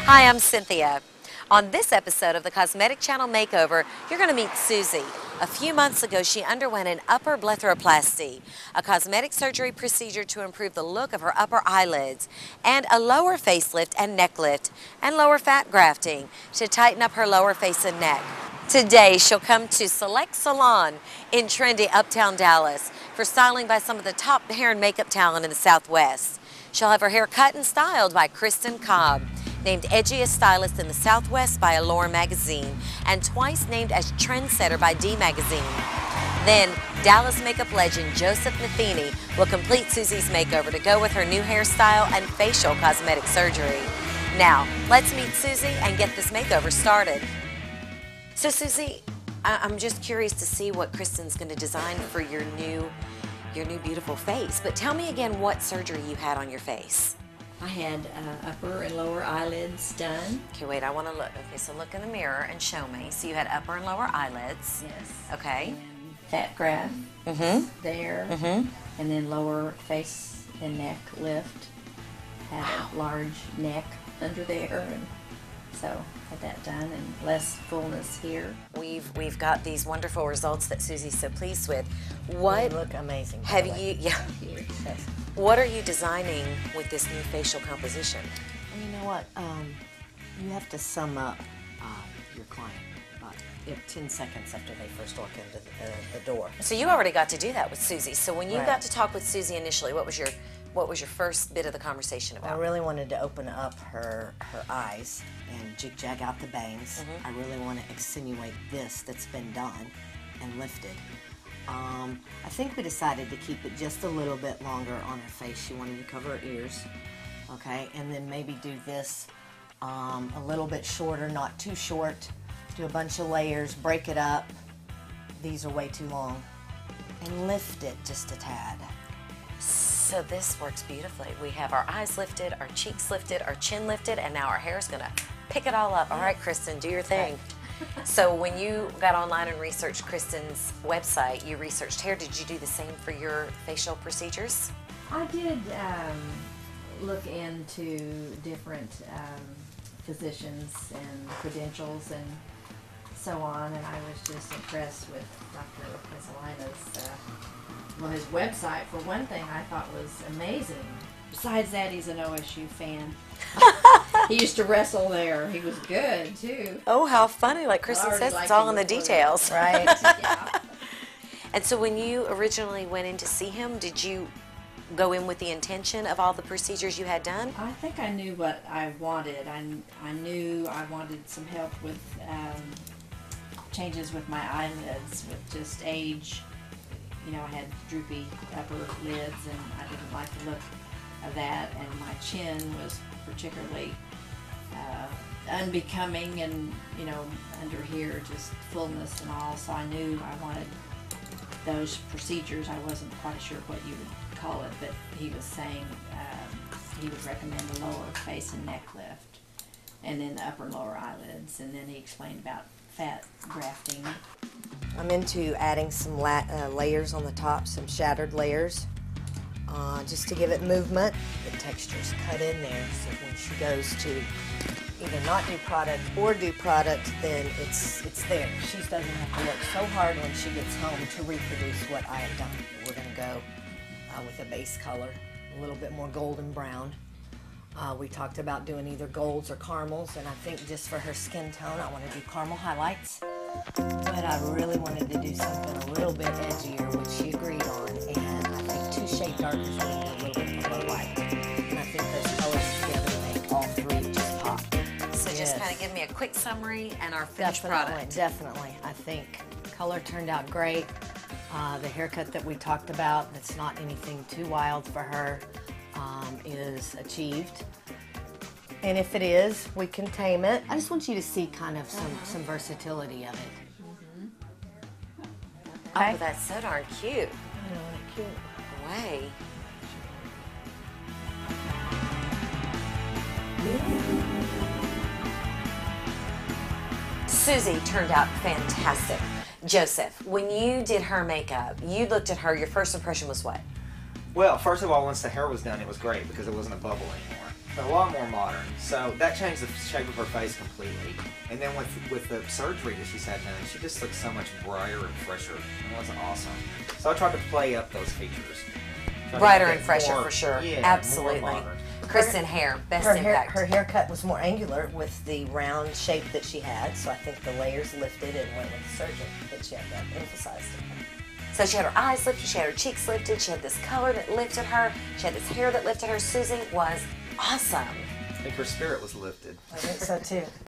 Hi, I'm Cynthia. On this episode of the Cosmetic Channel Makeover, you're going to meet Susie. A few months ago, she underwent an upper blepharoplasty, a cosmetic surgery procedure to improve the look of her upper eyelids, and a lower facelift and neck lift, and lower fat grafting to tighten up her lower face and neck. Today, she'll come to Select Salon in trendy Uptown Dallas for styling by some of the top hair and makeup talent in the Southwest. She'll have her hair cut and styled by Christin Cobb, named edgiest stylist in the Southwest by Allure magazine, and twice named as trendsetter by D magazine. Then, Dallas makeup legend Joseph Nafini will complete Susie's makeover to go with her new hairstyle and facial cosmetic surgery. Now, let's meet Susie and get this makeover started. So Susie, I'm just curious to see what Kristin's going to design for your new beautiful face. But tell me again what surgery you had on your face. I had upper and lower eyelids done. Okay, wait, I want to look. Okay, so look in the mirror and show me. So you had upper and lower eyelids. Yes. Okay. And fat graft there. And then lower face and neck lift. Had a large neck under there. And so had that done and less fullness here. We've got these wonderful results that Susie's so pleased with. What they look amazing. Have you? Yeah. What are you designing with this new facial composition? And you know what? You have to sum up your client about 10 seconds after they first walk into the door. So you already got to do that with Susie. So when you got to talk with Susie initially, what was your first bit of the conversation about? I really wanted to open up her eyes and jig-jag out the bangs. I really want to accentuate this that's been done and lifted. I think we decided to keep it just a little bit longer on her face. She wanted to cover her ears, okay? And then maybe do this a little bit shorter, not too short. Do a bunch of layers, break it up. These are way too long. And lift it just a tad. So this works beautifully. We have our eyes lifted, our cheeks lifted, our chin lifted, and now our hair's gonna pick it all up. All right, Kristin, do your thing. So when you got online and researched Kristin's website, you researched hair. Did you do the same for your facial procedures? I did look into different physicians and credentials and so on, and I was just impressed with Dr. Cuzalina's his website, for one thing, I thought was amazing. Besides that, he's an OSU fan. He used to wrestle there. He was good, too. Oh, how funny. Like Kristin says, it's all in the details. Right. Yeah. And so when you originally went in to see him, did you go in with the intention of all the procedures you had done? I think I knew what I wanted. I knew I wanted some help with changes with my eyelids, with just age. You know, I had droopy upper lids, and I didn't like the look of that, and my chin was particularly unbecoming, and, you know, under here, just fullness and all, so I knew I wanted those procedures. I wasn't quite sure what you would call it, but he was saying he would recommend the lower face and neck lift, and then the upper and lower eyelids, and then he explained about fat grafting. I'm into adding some layers on the top, some shattered layers, just to give it movement. The texture's cut in there, so when she goes to either not do product or do product, then it's there. She doesn't have to work so hard when she gets home to reproduce what I have done. We're going to go with a base color, a little bit more golden brown. We talked about doing either golds or caramels, and I think just for her skin tone, I want to do caramel highlights. But I really wanted to do something a little bit edgier, which she agreed on, and I think two shade darkers with a little bit of low light. And I think those colors together make all three just pop. So just kind of give me a quick summary and our finished product. Definitely. I think color turned out great. The haircut that we talked about, that's not anything too wild for her, is achieved. And if it is, we can tame it. I just want you to see kind of some versatility of it. Okay. Oh, that's so darn cute. I know, isn't it cute? Way. Susie turned out fantastic. Joseph, when you did her makeup, you looked at her, your first impression was what? Well, first of all, once the hair was done, it was great because it wasn't a bubble anymore. a lot more modern. So that changed the shape of her face completely. And then with the surgery that she's had done, she just looks so much brighter and fresher. It was awesome. So I tried to play up those features. Brighter and fresher for sure. Yeah, Absolutely. more modern. Kristen, hair, best Her impact. her haircut was more angular with the round shape that she had, so I think the layers lifted and went with the surgeon that she had that emphasized. So she had her eyes lifted, she had her cheeks lifted, she had this color that lifted her, she had this hair that lifted her. Susie was awesome. I think her spirit was lifted. I think so too.